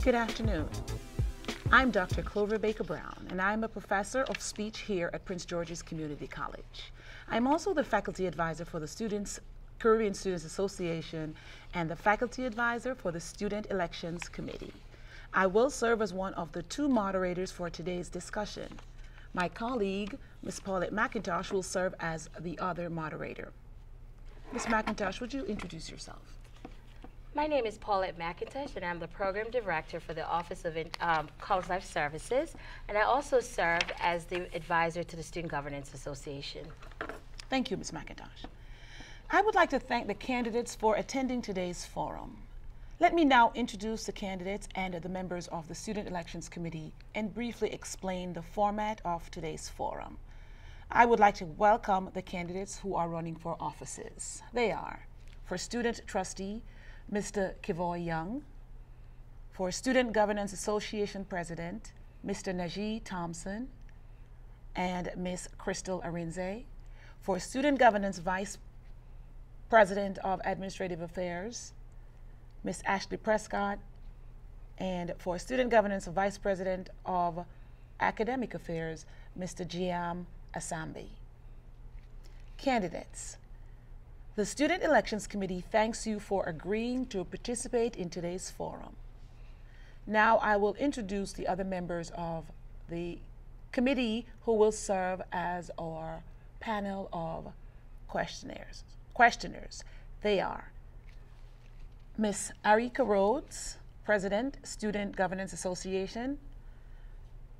Good afternoon. I'm Dr. Clover Baker Brown, and I'm a professor of speech here at Prince George's Community College. I'm also the faculty advisor for the Caribbean Students Association and the faculty advisor for the Student Elections Committee. I will serve as one of the two moderators for today's discussion. My colleague, Ms. Paulette McIntosh, will serve as the other moderator. Ms. McIntosh, would you introduce yourself? My name is Paulette McIntosh, and I'm the Program Director for the Office of College Life Services, and I also serve as the advisor to the Student Governance Association. Thank you, Ms. McIntosh. I would like to thank the candidates for attending today's forum. Let me now introduce the candidates and the members of the Student Elections Committee and briefly explain the format of today's forum. I would like to welcome the candidates who are running for offices. They are, for Student Trustee, Mr. Kevoy Young; for Student Governance Association President, Mr. Najee Thompson and Ms. Crystal Arinze; for Student Governance Vice President of Administrative Affairs, Ms. Ashley Prescott; and for Student Governance Vice President of Academic Affairs, Mr. Giam Asambi. Candidates. The Student Elections Committee thanks you for agreeing to participate in today's forum. Now I will introduce the other members of the committee who will serve as our panel of questioners. They are Ms. Arika Rhodes, President, Student Governance Association;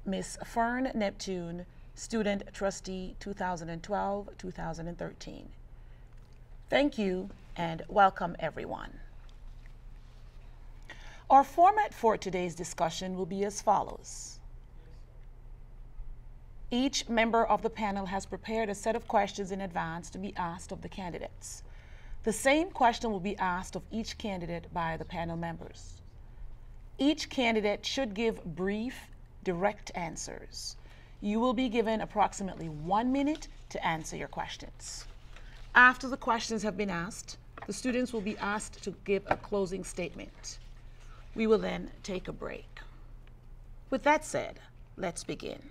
Ms. Fern Neptune, Student Trustee 2012-2013. Thank you and welcome everyone. Our format for today's discussion will be as follows. Each member of the panel has prepared a set of questions in advance to be asked of the candidates. The same question will be asked of each candidate by the panel members. Each candidate should give brief, direct answers. You will be given approximately 1 minute to answer your questions. After the questions have been asked, the students will be asked to give a closing statement. We will then take a break. With that said, let's begin.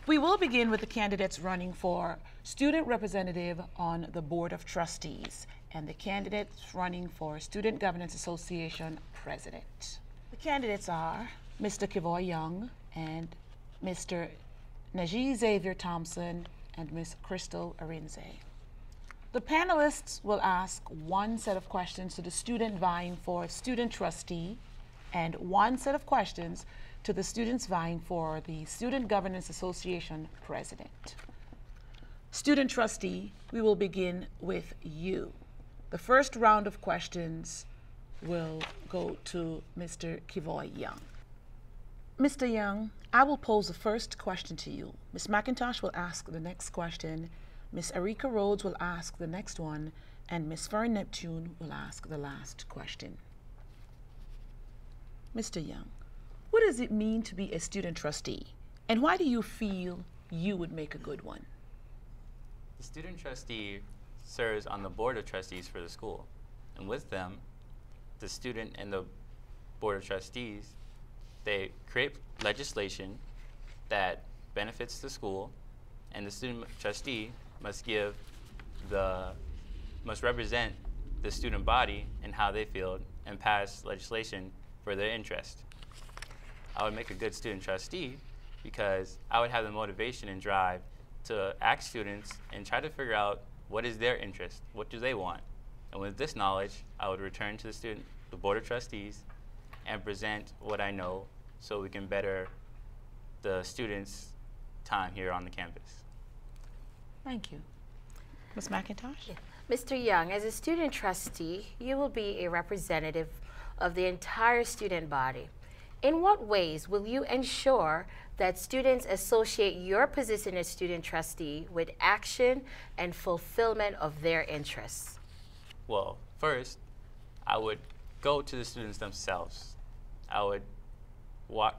We will begin with the candidates running for student representative on the Board of Trustees and the candidates running for Student Governance Association President. The candidates are Mr. Kevoy Young and Mr. Najee Xavier Thompson and Ms. Crystal Arinze. The panelists will ask one set of questions to the student vying for Student Trustee and one set of questions to the students vying for the Student Governance Association President. Student Trustee, we will begin with you. The first round of questions will go to Mr. Kevoy Young. Mr. Young, I will pose the first question to you. Ms. McIntosh will ask the next question, Ms. Arika Rhodes will ask the next one, and Ms. Fern Neptune will ask the last question. Mr. Young, what does it mean to be a student trustee, and why do you feel you would make a good one? The student trustee serves on the board of trustees for the school, and with them, the student and the board of trustees, they create legislation that benefits the school, and the student trustee must represent the student body and how they feel and pass legislation for their interest. I would make a good student trustee because I would have the motivation and drive to ask students and try to figure out what is their interest, what do they want. And with this knowledge, I would return to the board of trustees and present what I know so we can better the students' time here on the campus. Thank you. Ms. McIntosh? Yeah. Mr. Young, as a student trustee, you will be a representative of the entire student body. In what ways will you ensure that students associate your position as student trustee with action and fulfillment of their interests? Well, first, I would go to the students themselves. I would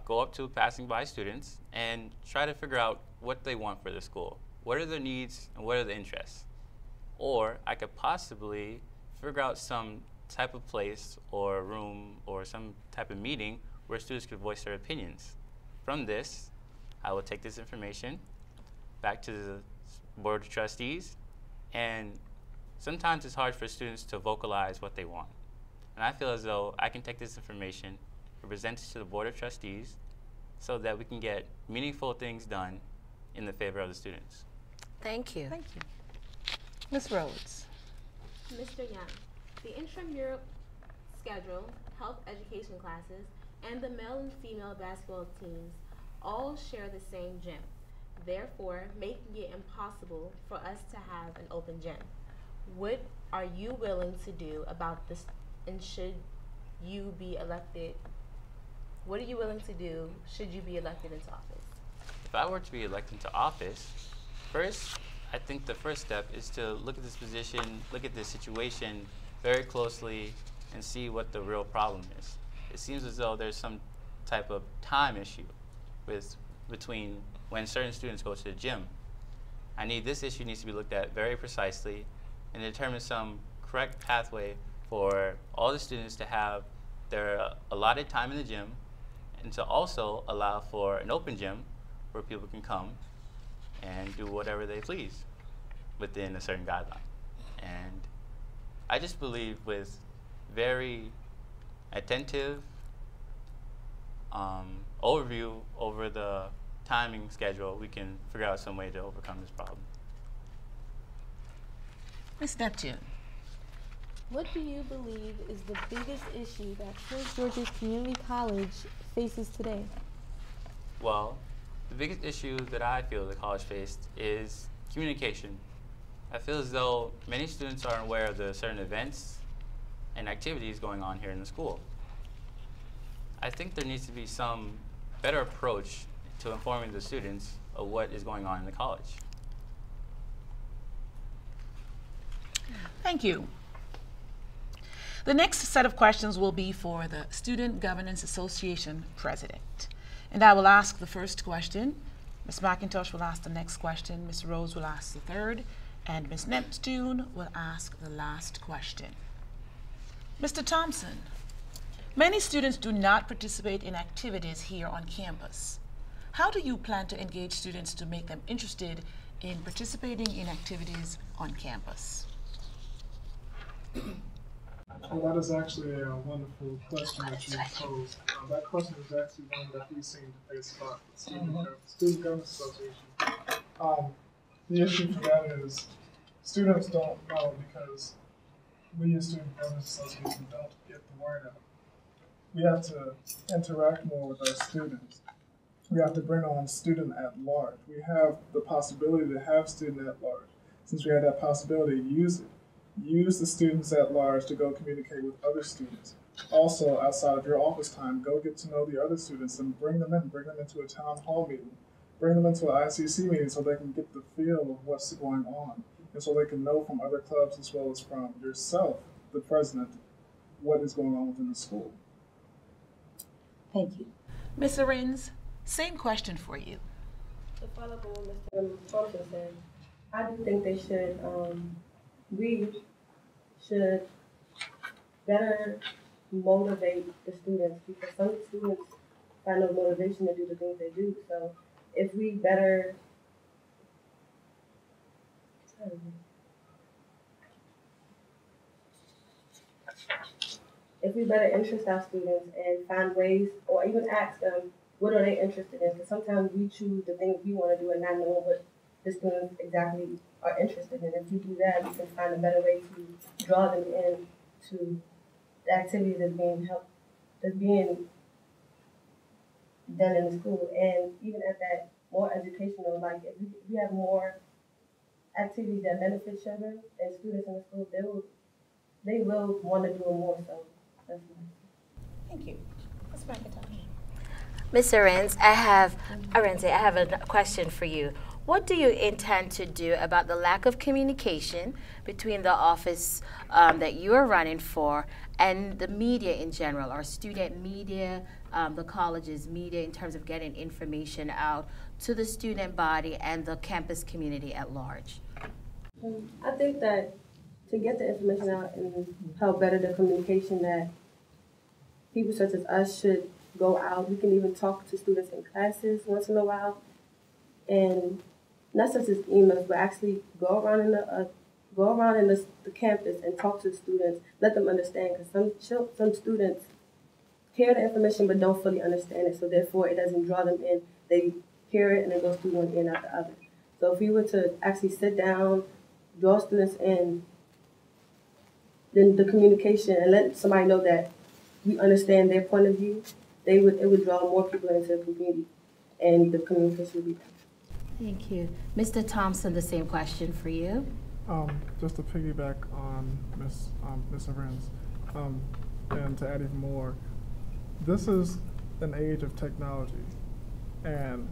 go up to passing by students and try to figure out what they want for the school. What are their needs and what are the interests? Or I could possibly figure out some type of place or room or some type of meeting where students could voice their opinions. From this, I will take this information back to the Board of Trustees, and sometimes it's hard for students to vocalize what they want. And I feel as though I can take this information and present it to the Board of Trustees so that we can get meaningful things done in the favor of the students. Thank you. Thank you. Ms. Rhodes. Mr. Young, the intramural schedule, health education classes, and the male and female basketball teams all share the same gym, therefore making it impossible for us to have an open gym. What are you willing to do about this, and should you be elected? What are you willing to do should you be elected into office? If I were to be elected to office, first, I think the first step is to look at this position, look at this situation very closely, and see what the real problem is. It seems as though there's some type of time issue between when certain students go to the gym. This issue needs to be looked at very precisely and determine some correct pathway for all the students to have their allotted time in the gym, and to also allow for an open gym where people can come and do whatever they please within a certain guideline. And I just believe with very attentive overview over the timing schedule, we can figure out some way to overcome this problem. Ms. Neptune. What do you believe is the biggest issue that Prince George's Community College faces today? Well, the biggest issue that I feel the college faced is communication. I feel as though many students aren't aware of the certain events and activities going on here in the school. I think there needs to be some better approach to informing the students of what is going on in the college. Thank you. The next set of questions will be for the Student Governance Association President. And I will ask the first question. Ms. McIntosh will ask the next question. Ms. Rose will ask the third. And Ms. Neptune will ask the last question. Mr. Thompson, many students do not participate in activities here on campus. How do you plan to engage students to make them interested in participating in activities on campus? Well, that is actually a wonderful question that you posed. That question is actually one that we seem to face a lot with Student Governance Association. The issue for that is students don't know, because we as Student Governance Association don't get the word out. We have to interact more with our students. We have to bring on student at large. We have the possibility to have student at large. Since we have that possibility, use it. Use the students at large to go communicate with other students. Also, outside of your office time, go get to know the other students and bring them into a town hall meeting, bring them into an ICC meeting so they can get the feel of what's going on, and so they can know from other clubs as well as from yourself, the president, what is going on within the school. Thank you. Ms. Arinze, same question for you. To follow up on what Mr. Thompson said, I do think they should, we should better motivate the students, because some students find no motivation to do the things they do. So if we better, interest our students and find ways, or even ask them, what are they interested in? Because sometimes we choose the things we want to do and not know what the students exactly are interested in. If you do that, you can find a better way to draw them in to the activities that's being done in the school. And even at that more educational, like if we have more activities that benefit children and students in the school, they will want to do it more. So that's nice. Thank you. Ms. McIntosh. Ms. Arinze, I have a question for you. What do you intend to do about the lack of communication between the office that you are running for and the media in general, our student media, the college's media, in terms of getting information out to the student body and the campus community at large? I think that to get the information out and help better the communication, that people such as us should go out. We can even talk to students in classes once in a while, and not such as emails, but actually go around in the campus and talk to the students, let them understand, because some students hear the information but don't fully understand it, so therefore it doesn't draw them in. They hear it and it goes through one ear and out the other. So if we were to actually sit down, draw students in, then the communication, and let somebody know that we understand their point of view, it would draw more people into the community, and the communication would be better. Thank you. Mr. Thompson, the same question for you. Just to piggyback on Ms. Arinze, and to add even more, this is an age of technology, and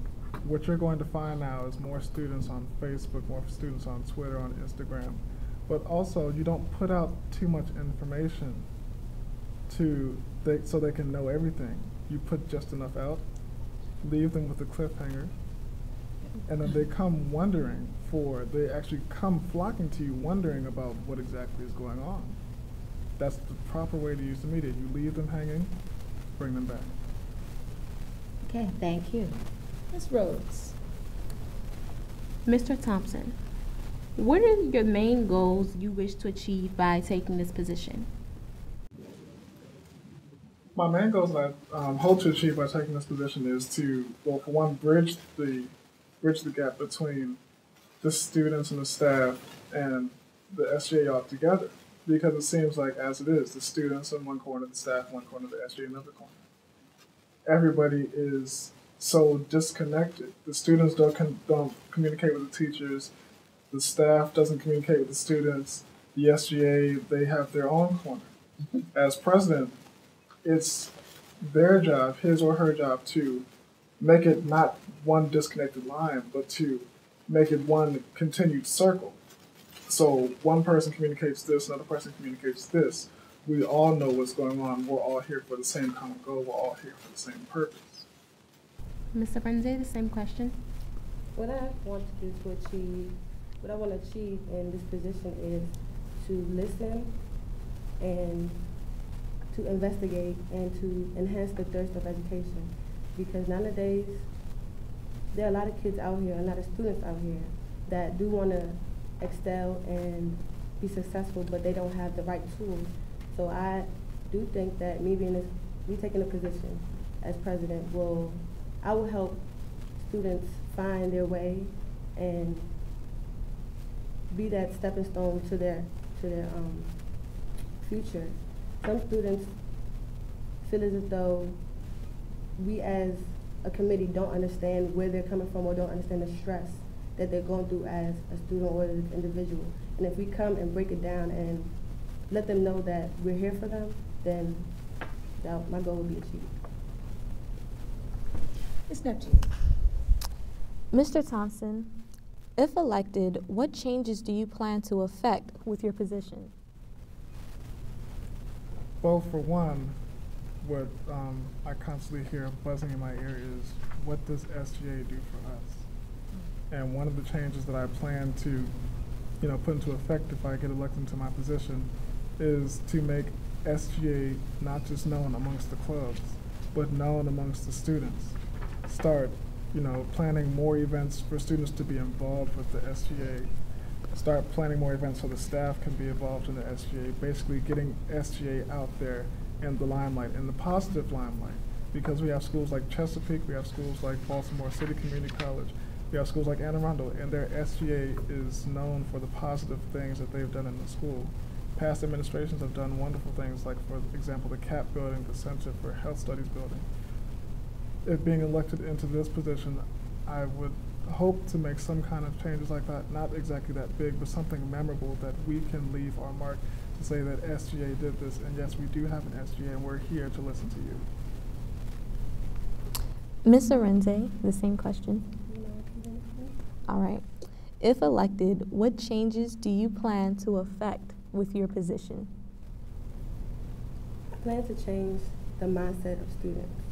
what you're going to find now is more students on Facebook, more students on Twitter, on Instagram, but also you don't put out too much information so they can know everything. You put just enough out, leave them with a cliffhanger, and then they actually come flocking to you wondering about what exactly is going on. That's the proper way to use the media. You leave them hanging, bring them back. Okay, thank you. Ms. Rhodes. Mr. Thompson, what are your main goals you wish to achieve by taking this position? My main goals that I hope to achieve by taking this position is to, well, for one, bridge the gap between the students and the staff and the SGA all together. Because it seems like, as it is, the students in one corner, the staff in one corner, the SGA in another corner. Everybody is so disconnected. The students don't communicate with the teachers. The staff doesn't communicate with the students. The SGA, they have their own corner. As president, it's their job, his or her job, to make it not one disconnected line, but to make it one continued circle. So one person communicates this, another person communicates this. We all know what's going on. We're all here for the same common goal. We're all here for the same purpose. Ms. Arinze, the same question. What I want to achieve in this position is to listen and to investigate and to enhance the thirst of education. Because nowadays, there are a lot of kids out here, a lot of students out here that do want to excel and be successful, but they don't have the right tools. So I do think that me taking a position as president I will help students find their way and be that stepping stone to their future. Some students feel as though we as a committee don't understand where they're coming from or don't understand the stress that they're going through as a student or as an individual. And if we come and break it down and let them know that we're here for them, then my goal will be achieved. Ms. Najee. Mr. Thompson, if elected, what changes do you plan to effect with your position? Well, for one, what I constantly hear buzzing in my ear is, what does SGA do for us? And one of the changes that I plan to, put into effect if I get elected to my position is to make SGA not just known amongst the clubs, but known amongst the students. Start, planning more events for students to be involved with the SGA. Start planning more events so the staff can be involved in the SGA, basically getting SGA out there in the limelight, in the positive limelight, because we have schools like Chesapeake, we have schools like Baltimore City Community College, we have schools like Anne Arundel, and their SGA is known for the positive things that they've done in the school. Past administrations have done wonderful things, like, for example, the CAP building, the Center for Health Studies building. If being elected into this position, I would hope to make some kind of changes like that, not exactly that big, but something memorable that we can leave our mark to say that SGA did this, and yes, we do have an SGA, and we're here to listen to you. Ms. Arinze, the same question. All right. If elected, what changes do you plan to effect with your position? I plan to change the mindset of students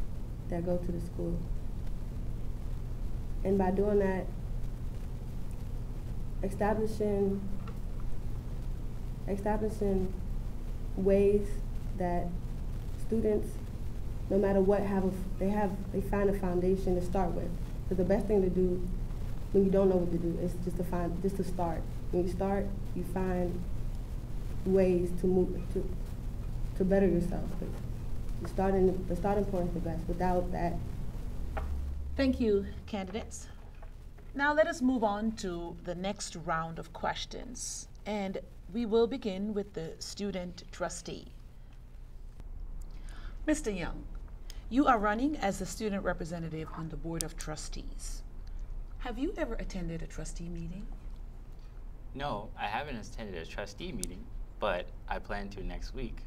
that go to the school. And by doing that, establishing establishing ways that students, no matter what, they find a foundation to start with. Because the best thing to do when you don't know what to do is just to start. When you start, you find ways to move to better yourself. The starting point is the best. Without that. Thank you, candidates. Now let us move on to the next round of questions. And we will begin with the student trustee. Mr. Young, you are running as the student representative on the Board of Trustees. Have you ever attended a trustee meeting? No, I haven't attended a trustee meeting, but I plan to next week.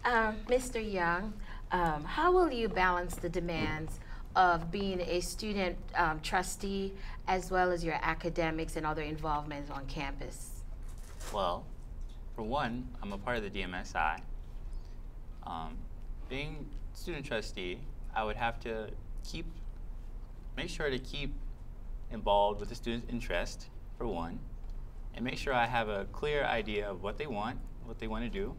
Mr. Young, how will you balance the demands of being a student trustee as well as your academics and other involvements on campus? Well, for one, I'm a part of the DMSI. Being student trustee, I would have to make sure to keep involved with the students' interest, for one, and make sure I have a clear idea of what they want to do,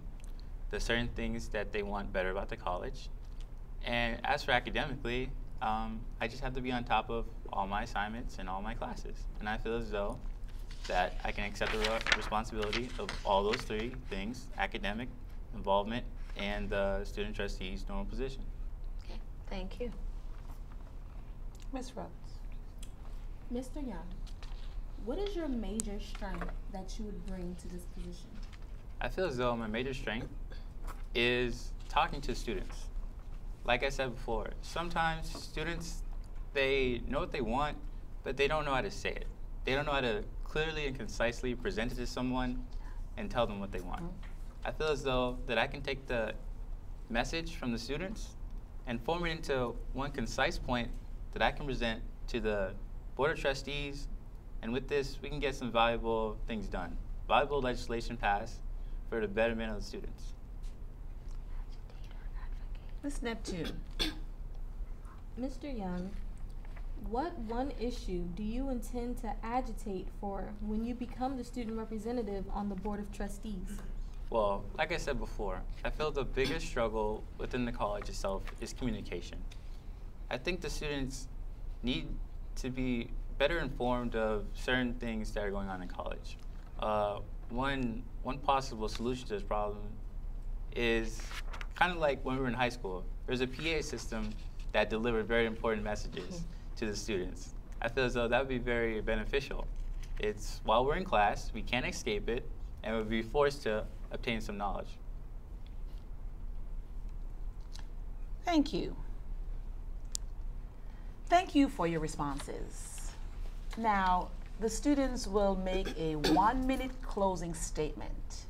the certain things that they want better about the college. And as for academically, I just have to be on top of all my assignments and all my classes. And I feel as though that I can accept the responsibility of all those three things: academic, involvement, and the student trustee's normal position. Okay, thank you. Ms. Rhodes. Mr. Young, what is your major strength that you would bring to this position? I feel as though my major strength is talking to students. Like I said before, sometimes students, they know what they want, but they don't know how to say it. They don't know how to clearly and concisely present it to someone and tell them what they want. I feel as though that I can take the message from the students and form it into one concise point that I can present to the Board of Trustees, and with this, we can get some valuable things done, valuable legislation passed for the betterment of the students. Ms. Neptune. Mr. Young, what one issue do you intend to agitate for when you become the student representative on the Board of Trustees? Well, like I said before, I feel the biggest struggle within the college itself is communication. I think the students need to be better informed of certain things that are going on in college. One possible solution to this problem is kind of like when we were in high school. There's a PA system that delivered very important messages to the students. I feel as though that would be very beneficial. It's while we're in class, we can't escape it, and we'll be forced to obtain some knowledge. Thank you. Thank you for your responses. Now, the students will make a 1-minute closing statement.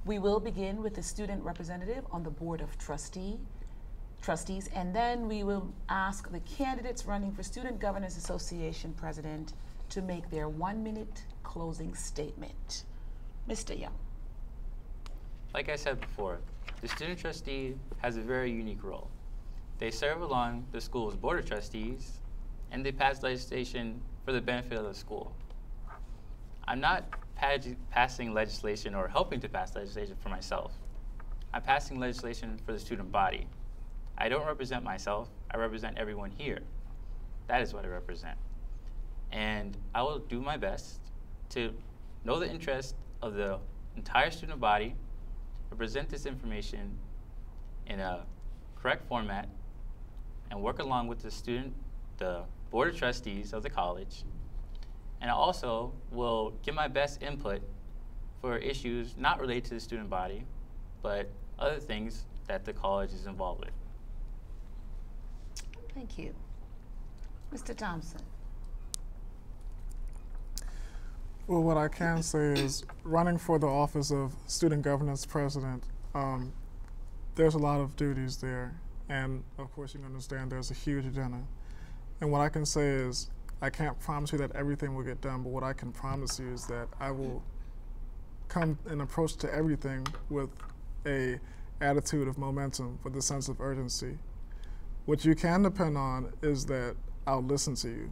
We will begin with the student representative on the Board of Trustees, and then we will ask the candidates running for Student Governors Association President to make their 1-minute closing statement. Mr. Young. Like I said before, the student trustee has a very unique role. They serve along the school's Board of Trustees, and they pass legislation for the benefit of the school. I'm not passing legislation or helping to pass legislation for myself. I'm passing legislation for the student body. I don't represent myself, I represent everyone here. That is what I represent. And I will do my best to know the interest of the entire student body, represent this information in a correct format, and work along with the Board of Trustees of the college. And I also will give my best input for issues not related to the student body, but other things that the college is involved with. Thank you. Mr. Thompson. Well, what I can say is running for the office of Student Governance President, there's a lot of duties there. And of course, you can understand there's a huge agenda. And what I can say is, I can't promise you that everything will get done, but what I can promise you is that I will come and approach to everything with a attitude of momentum, with a sense of urgency. What you can depend on is that I'll listen to you.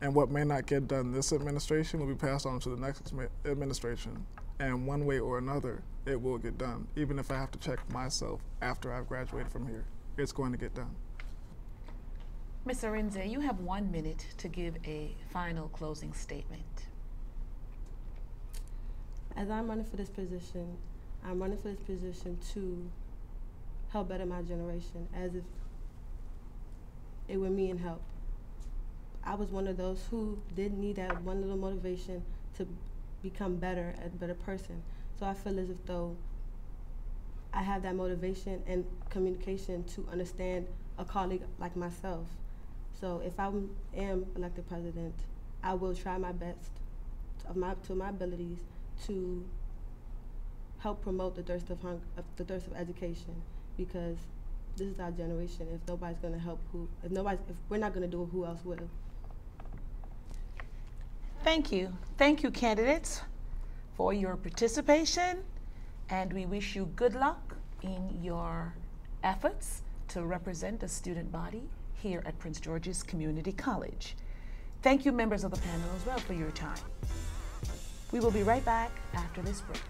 And what may not get done this administration will be passed on to the next administration. And one way or another, it will get done. Even if I have to check myself after I've graduated from here, it's going to get done. Ms. Arinze, you have 1 minute to give a final closing statement. As I'm running for this position, I'm running for this position to help better my generation, as if it were me and help. I was one of those who did need that one little motivation to become better, a better person. So I feel as if though I have that motivation and communication to understand a colleague like myself. So if I am elected president, I will try my best to my abilities to help promote the thirst of education, because this is our generation. If nobody's going to help, if we're not going to do it, who else will? Thank you. Thank you, candidates, for your participation, and we wish you good luck in your efforts to represent the student body here at Prince George's Community College. Thank you, members of the panel, as well, for your time. We will be right back after this break.